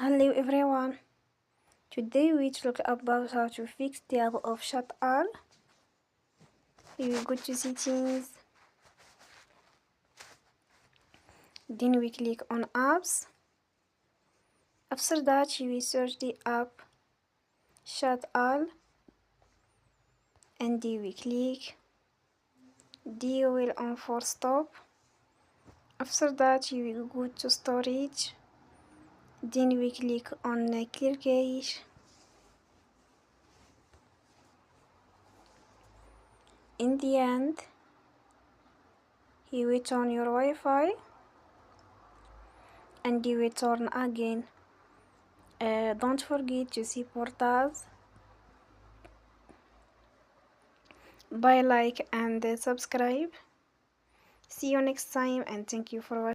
Hello everyone. Today we talk about how to fix the app of Chat All. You will go to settings. Then we click on apps. After that you will search the app Chat All and then we click. Then will on for stop. After that you will go to storage. Then we click on clear cache. In the end, you will turn your Wi-Fi and you will turn again. Don't forget to support us by like and subscribe. See you next time and thank you for watching.